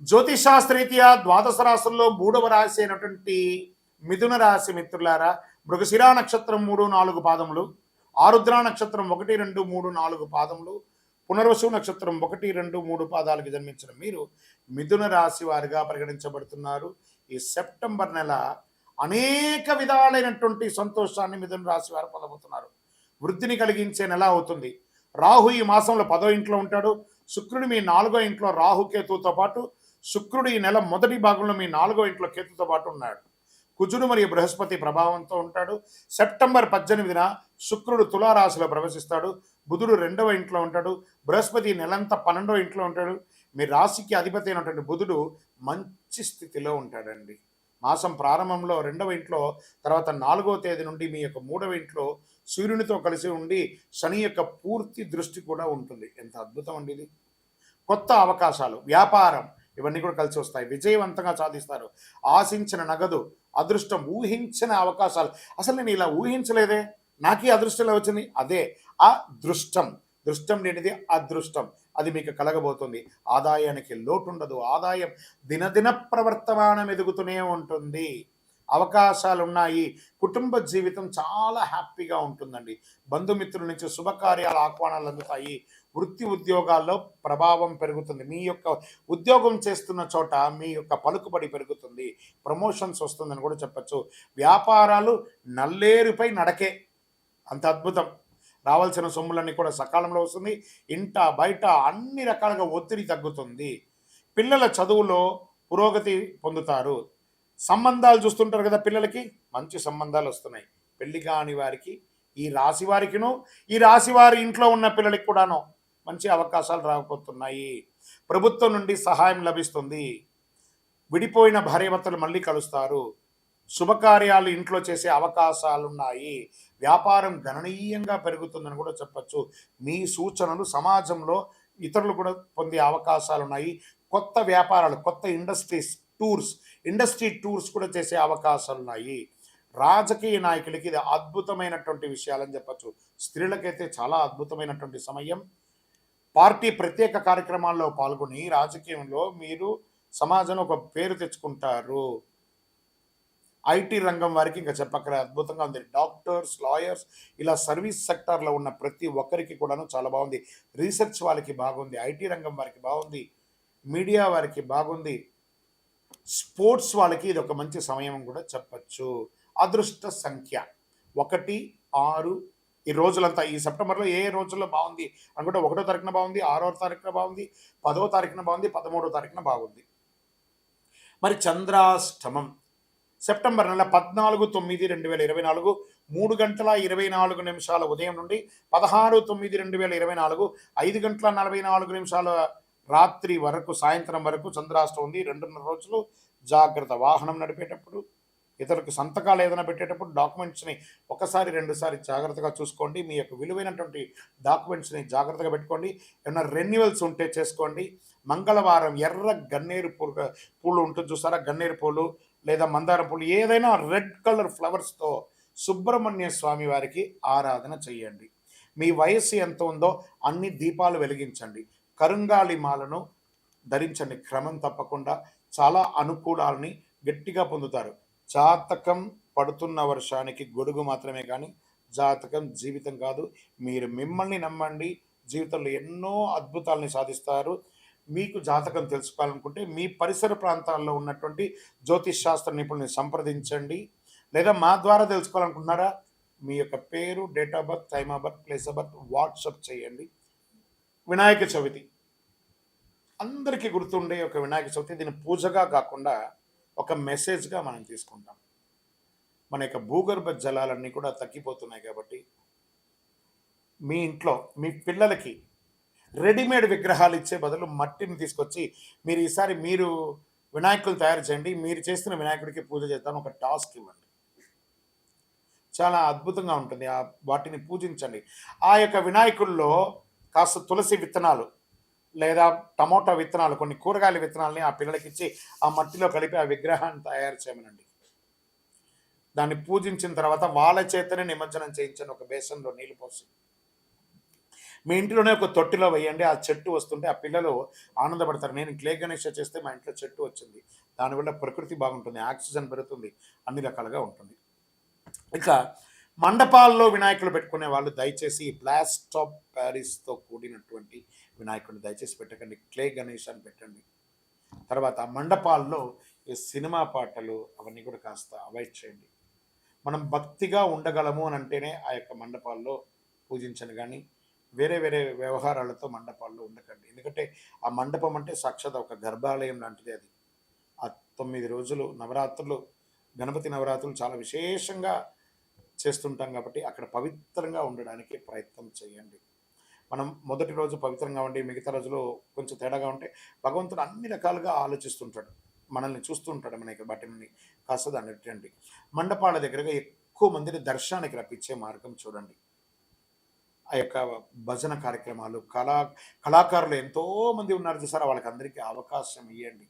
జ్యోతిషాస్త్రరీత్యా ద్వాదశ రాశుల్లో మూడవ రాశి అయినటువంటి మిథున రాశి మిత్రులారా, మృగశిరా నక్షత్రం 3, 4 పాదములు, ఆరుద్ర నక్షత్రం 1, 2, 3, 4 పాదములు, పునర్వసు నక్షత్రం 1, 2, 3 పాదాలకు జన్మించిన మీరు మిథున రాశి వారిగా పరిగణించబడుతున్నారు. ఈ సెప్టెంబర్ నెల అనేక విధాలైనటువంటి సంతోషాన్ని మిథున రాశి వారు పొందబోతున్నారు. వృద్ధిని కలిగించే నెల అవుతుంది. రాహు ఈ మాసంలో 10వ ఇంట్లో ఉంటాడు. శుక్రుడు మీ 4వ ఇంట్లో రాహుకేతుతో పాటు, శుక్రుడు ఈ నెల మొదటి భాగంలో మీ 4వ ఇంట్లో కేతుతో పాటు ఉన్నాడు. కుజుడు మరియు బృహస్పతి ప్రభావంతో ఉంటాడు. సెప్టెంబర్ 18న శుక్రుడు తులారాశిలో ప్రవేశిస్తాడు. బుధుడు 2వ ఇంట్లో ఉంటాడు. బృహస్పతి నెలంతా 12వ ఇంట్లో ఉంటాడు. మీ రాశికి అధిపతి అయినటువంటి బుధుడు మంచి స్థితిలో ఉంటాడండి. మాసం ప్రారంభంలో 2వ ఇంట్లో, తర్వాత 4వ తేదీ నుండి మీ యొక్క 3వ ఇంట్లో సూర్యునితో కలిసి ఉండి శని యొక్క పూర్తి దృష్టి కూడా ఉంటుంది. ఎంత అద్భుతం అండి ఇది. కొత్త అవకాశాలు, వ్యాపారం ఇవన్నీ కూడా కలిసి వస్తాయి. విజయవంతంగా సాధిస్తారు. ఆశించిన నగదు, అదృష్టం, ఊహించిన అవకాశాలు. అసలు నేను ఇలా ఊహించలేదే, నాకే అదృష్టం వచ్చింది. అదే అదృష్టం. దృష్టం లేనిది అదృష్టం. అది మీకు కలగబోతుంది. ఆదాయానికి లోటు ఉండదు. ఆదాయం దినదిన ప్రవర్తమానం ఎదుగుతూనే ఉంటుంది. అవకాశాలు ఉన్నాయి. కుటుంబ జీవితం చాలా హ్యాపీగా ఉంటుందండి. బంధుమిత్రుల నుంచి శుభకార్యాల ఆహ్వానాలు అందుతాయి. వృత్తి ఉద్యోగాల్లో ప్రభావం పెరుగుతుంది. మీ యొక్క ఉద్యోగం చేస్తున్న చోట మీ యొక్క పలుకుబడి పెరుగుతుంది. ప్రమోషన్స్ వస్తుందని కూడా చెప్పచ్చు. వ్యాపారాలు నల్లేరుపై నడకే. అంత అద్భుతం. రావాల్సిన సొమ్ములన్నీ కూడా సకాలంలో వస్తుంది. ఇంట బయట అన్ని రకాలుగా ఒత్తిడి తగ్గుతుంది. పిల్లల చదువులో పురోగతి పొందుతారు. సంబంధాలు చూస్తుంటారు కదా, పిల్లలకి మంచి సంబంధాలు వస్తున్నాయి. పెళ్లి కాని వారికి, ఈ రాశి వారికిను, ఈ రాశి వారి ఇంట్లో ఉన్న పిల్లలకి కూడాను మంచి అవకాశాలు రాబోతున్నాయి. ప్రభుత్వం నుండి సహాయం లభిస్తుంది. విడిపోయిన భార్యాభర్తలు మళ్ళీ కలుస్తారు. శుభకార్యాలు ఇంట్లో చేసే అవకాశాలు ఉన్నాయి. వ్యాపారం గణనీయంగా పెరుగుతుందని కూడా చెప్పచ్చు. మీ సూచనలు సమాజంలో ఇతరులు కూడా పొందే అవకాశాలు ఉన్నాయి. కొత్త వ్యాపారాలు, కొత్త ఇండస్ట్రీ టూర్స్ కూడా చేసే అవకాశాలు ఉన్నాయి. రాజకీయ నాయకులకి ఇది అద్భుతమైనటువంటి విషయాలని చెప్పచ్చు. స్త్రీలకైతే చాలా అద్భుతమైనటువంటి సమయం. పార్టీ ప్రత్యేక కార్యక్రమాల్లో పాల్గొని రాజకీయంలో మీరు సమాజంలో ఒక పేరు తెచ్చుకుంటారు. ఐటీ రంగం వారికి ఇంకా చెప్పక్కర అద్భుతంగా ఉంది. డాక్టర్స్, లాయర్స్, ఇలా సర్వీస్ సెక్టార్లో ఉన్న ప్రతి ఒక్కరికి కూడాను చాలా బాగుంది. రీసెర్చ్ వాళ్ళకి బాగుంది. ఐటీ రంగం వారికి బాగుంది. మీడియా వారికి బాగుంది. స్పోర్ట్స్ వాళ్ళకి ఇది ఒక మంచి సమయం కూడా చెప్పచ్చు. అదృష్ట సంఖ్య 1, 6. ఈ రోజులంతా ఈ సెప్టెంబర్లో ఏ రోజుల్లో బాగుంది అనుకుంటే 1వ తారీఖున బాగుంది, 6వ తారీఖున బాగుంది, 10వ తారీఖున బాగుంది, 13వ తారీఖున బాగుంది. మరి చంద్రాష్టమం సెప్టెంబర్ నెల 14/9/2024 3:24 ఉదయం నుండి 16/9/2024 5:44 రాత్రి వరకు, సాయంత్రం వరకు చంద్రాష్టం ఉంది. 2.5 రోజులు. జాగ్రత్త. వాహనం నడిపేటప్పుడు, ఇతరులకు సంతకాలు ఏదైనా పెట్టేటప్పుడు డాక్యుమెంట్స్ని ఒకసారి 2 సారి జాగ్రత్తగా చూసుకోండి. మీ యొక్క విలువైనటువంటి డాక్యుమెంట్స్ని జాగ్రత్తగా పెట్టుకోండి. ఏమైనా రెన్యువల్స్ ఉంటే చేసుకోండి. మంగళవారం ఎర్ర గన్నేరు పూలు ఉంటుంది చూసారా, గన్నేరు పూలు లేదా మందారం పూలు, ఏదైనా రెడ్ కలర్ ఫ్లవర్స్తో సుబ్రహ్మణ్య స్వామి వారికి ఆరాధన చేయండి. మీ వయస్సు ఎంత ఉందో అన్ని దీపాలు వెలిగించండి. కరుంగాళి మాలను ధరించండి. క్రమం తప్పకుండా చాలా అనుకూలాలని గట్టిగా పొందుతారు. జాతకం పడుతున్న వర్షానికి గొడుగు మాత్రమే కానీ జాతకం జీవితం కాదు. మీరు మిమ్మల్ని నమ్మండి. జీవితంలో ఎన్నో అద్భుతాలని సాధిస్తారు. మీకు జాతకం తెలుసుకోవాలనుకుంటే మీ పరిసర ప్రాంతాల్లో ఉన్నటువంటి జ్యోతిష్ శాస్త్ర నిపుణుల్ని సంప్రదించండి. లేదా మా ద్వారా తెలుసుకోవాలనుకుంటున్నారా, మీ యొక్క పేరు, date of birth, time of birth, place of birth WhatsApp చేయండి. వినాయక చవితి అందరికీ గుర్తుండే ఒక వినాయక చవితి. దీన్ని పూజగా కాకుండా ఒక మెసేజ్గా మనం తీసుకుంటాం. మన యొక్క భూగర్భ జలాలన్నీ కూడా తగ్గిపోతున్నాయి కాబట్టి మీ ఇంట్లో మీ పిల్లలకి రెడీమేడ్ విగ్రహాలు ఇచ్చే బదులు మట్టిని తీసుకొచ్చి మీరు ఈసారి మీరు వినాయకులు తయారు చేయండి. మీరు చేస్తున్న వినాయకుడికి పూజ చేద్దాం ఒక టాస్క్ ఇవ్వండి. చాలా అద్భుతంగా ఉంటుంది. వాటిని పూజించండి. ఆ యొక్క వినాయకుల్లో కాస్త తులసి విత్తనాలు లేదా టమోటా విత్తనాలు, కొన్ని కూరగాయల విత్తనాలని ఆ పిల్లలకి ఇచ్చి ఆ మట్టిలో కలిపి ఆ విగ్రహాన్ని తయారు చేయమనండి. దాన్ని పూజించిన తర్వాత వాళ్ళ చేతనే నిమజ్జనం చేయించండి. ఒక బేసన్లో నీళ్ళు పోసి మీ ఇంటిలోనే ఒక తొట్టిలో వేయండి. ఆ చెట్టు వస్తుంటే ఆ పిల్లలు ఆనందపడతారు. నేను క్లే గణేష చేస్తే మా ఇంట్లో చెట్టు వచ్చింది. దానివల్ల ప్రకృతి బాగుంటుంది. ఆక్సిజన్ పెరుగుతుంది. అన్ని రకాలుగా ఉంటుంది. ఇక మండపాల్లో వినాయకులు పెట్టుకునే వాళ్ళు దయచేసి ఈ ప్లాస్టర్ ఆఫ్ ప్యారిస్‌తో కూడినటువంటి వినాయకుడిని దయచేసి పెట్టకండి. క్లే గణేష్ అని పెట్టండి. తర్వాత మండపాల్లో ఈ సినిమా పాటలు అవన్నీ కూడా కాస్త అవాయిడ్ చేయండి. మనం భక్తిగా ఉండగలము అని అంటేనే ఆ యొక్క మండపాల్లో పూజించను గానీ, వేరే వేరే వ్యవహారాలతో మండపాల్లో ఉండకండి. ఎందుకంటే ఆ మండపం అంటే సాక్షాత్ ఒక గర్భాలయం లాంటిది అది. ఆ 9 రోజులు నవరాత్రులు, గణపతి నవరాత్రులు చాలా విశేషంగా చేస్తుంటాం కాబట్టి అక్కడ పవిత్రంగా ఉండడానికి ప్రయత్నం చేయండి. మనం మొదటి రోజు పవిత్రంగా ఉండి మిగతా రోజులు కొంచెం తేడాగా ఉంటే భగవంతుడు అన్ని రకాలుగా ఆలోచిస్తుంటాడు. మనల్ని చూస్తుంటాడు మనకి వాటిని కాస్త దాన్ని పెట్టండి. మండపాల దగ్గరగా ఎక్కువ మందిని దర్శనానికి రప్పించే మార్గం చూడండి. ఆ యొక్క భజన కార్యక్రమాలు, కళాకారులు ఎంతోమంది ఉన్నారు చూసారా, వాళ్ళకందరికీ అవకాశం ఇవ్వండి.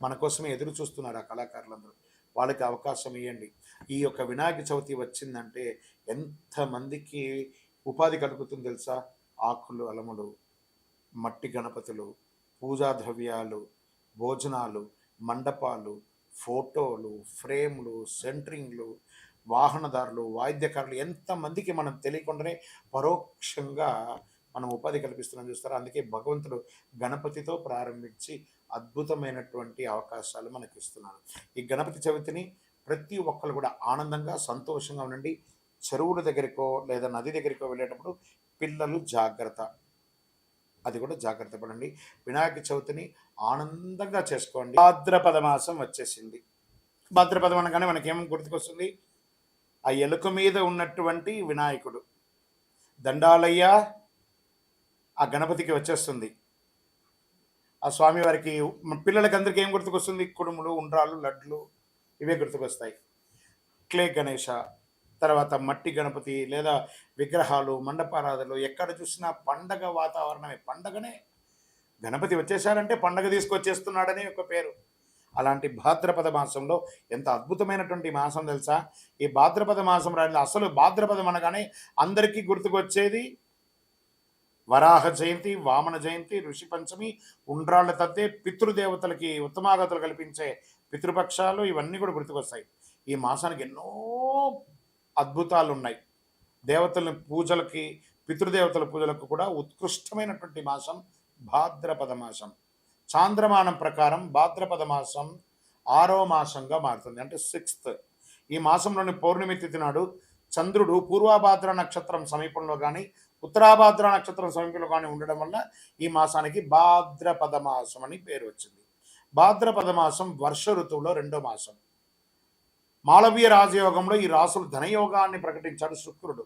మన కోసమే ఎదురు చూస్తున్నారు ఆ కళాకారులందరూ. వాళ్ళకి అవకాశం ఇవ్వండి. ఈ యొక్క వినాయక చవితి వచ్చిందంటే ఎంతమందికి ఉపాధి కలుగుతుంది తెలుసా? ఆకులు అలములు, మట్టి గణపతులు, పూజా ద్రవ్యాలు, భోజనాలు, మండపాలు, ఫోటోలు, ఫ్రేమ్లు, సెంటరింగ్లు, వాహనదారులు, వాయిద్యకారులు ఎంతమందికి మనం తెలియకుండానే పరోక్షంగా మనం ఉపాధి కల్పిస్తున్నాం చూస్తారా. అందుకే భగవంతుడు గణపతితో ప్రారంభించి అద్భుతమైనటువంటి అవకాశాలు మనకి ఇస్తున్నారు. ఈ గణపతి చవితిని ప్రతి ఒక్కరు కూడా ఆనందంగా సంతోషంగా ఉండండి. చెరువుల దగ్గరికో లేదా నది దగ్గరికో వెళ్ళేటప్పుడు పిల్లలు జాగ్రత్త, అది కూడా జాగ్రత్త పడండి. వినాయక చవితిని ఆనందంగా చేసుకోండి. భాద్రపద మాసం వచ్చేసింది. భాద్రపదం అనగానే మనకేం గుర్తుకొస్తుంది? ఆ ఎలుక మీద ఉన్నటువంటి వినాయకుడు దండాలయ్య ఆ గణపతికి వచ్చేస్తుంది. ఆ స్వామివారికి పిల్లలకి అందరికీ ఏం గుర్తుకొస్తుంది? కుడుములు, ఉండ్రాలు, లడ్లు ఇవే గుర్తుకొస్తాయి. క్లే గణేష, తర్వాత మట్టి గణపతి లేదా విగ్రహాలు, మండపారాధనలు ఎక్కడ చూసినా పండగ వాతావరణమే. పండగనే, గణపతి వచ్చేసారంటే పండగ తీసుకొచ్చేస్తున్నాడని ఒక పేరు. అలాంటి భాద్రపద మాసంలో ఎంత అద్భుతమైనటువంటి మాసం తెలుసా? ఈ భాద్రపద మాసం రాని అసలు భాద్రపదం అనగానే అందరికీ గుర్తుకొచ్చేది వరాహ జయంతి, వామన జయంతి, ఋషి పంచమి, ఉండ్రాళ్ళ తద్దే, పితృదేవతలకి ఉత్తమాగతులు కల్పించే పితృపక్షాలు ఇవన్నీ కూడా గుర్తుకొస్తాయి. ఈ మాసానికి ఎన్నో అద్భుతాలు ఉన్నాయి. దేవతల పూజలకి, పితృదేవతల పూజలకు కూడా ఉత్కృష్టమైనటువంటి మాసం భాద్రపద మాసం. చాంద్రమానం ప్రకారం భాద్రపద మాసం 6వ మాసంగా మారుతుంది, అంటే 6th. ఈ మాసంలోని పౌర్ణమి తిథి నాడు చంద్రుడు పూర్వభాద్ర నక్షత్రం సమీపంలో కానీ ఉత్తరాభాద్ర నక్షత్రం సమీపంలో కానీ ఉండడం వల్ల ఈ మాసానికి భాద్రపద మాసం అని పేరు వచ్చింది. భాద్రపద మాసం వర్ష ఋతువులో 2వ మాసం. మాళవీయ రాజయోగంలో ఈ రాసులు ధనయోగాన్ని ప్రకటించాడు శుక్రుడు.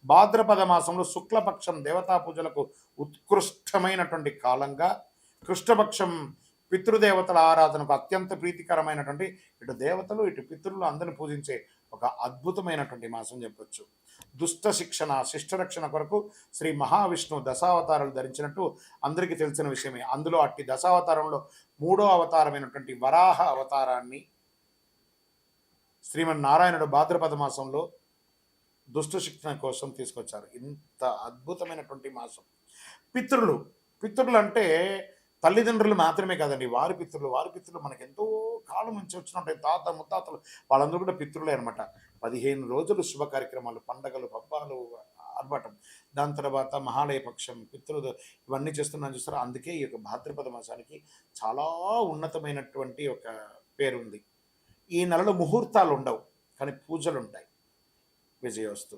భాద్రపద మాసంలో శుక్లపక్షం దేవతా పూజలకు ఉత్కృష్టమైనటువంటి కాలంగా, కృష్ణపక్షం పితృదేవతల ఆరాధనకు అత్యంత ప్రీతికరమైనటువంటి ఇటు దేవతలు ఇటు పితృలు అందరిని పూజించే ఒక అద్భుతమైనటువంటి మాసం చెప్పొచ్చు. దుష్ట శిక్షణ, శిష్టరక్షణ కొరకు శ్రీ మహావిష్ణువు దశావతారాలు ధరించినట్టు అందరికీ తెలిసిన విషయమే. అందులో అట్టి దశావతారంలో 3వ అవతారమైనటువంటి వరాహ అవతారాన్ని శ్రీమన్నారాయణుడు భాద్రపద మాసంలో దుష్ట శిక్షణ కోసం తీసుకొచ్చారు. ఇంత అద్భుతమైనటువంటి మాసం. పితృలు, పితృలు అంటే తల్లిదండ్రులు మాత్రమే కాదండి, వారి పితృలు మనకు ఎంతో కాలం నుంచి వచ్చినట్టు తాత ముత్తాతలు వాళ్ళందరూ కూడా పితృలే అనమాట. 15 రోజులు శుభ కార్యక్రమాలు, పండగలు, పబ్బాలు, ఆర్భాటం. దాని తర్వాత మహాలయ పక్షం, పితృలు ఇవన్నీ చేస్తున్నాను చూస్తారా. అందుకే ఈ యొక్క భాద్రపద మాసానికి చాలా ఉన్నతమైనటువంటి ఒక పేరుంది. ఈ నెలలో ముహూర్తాలు ఉండవు, కానీ పూజలు ఉంటాయి. విజయోస్తు.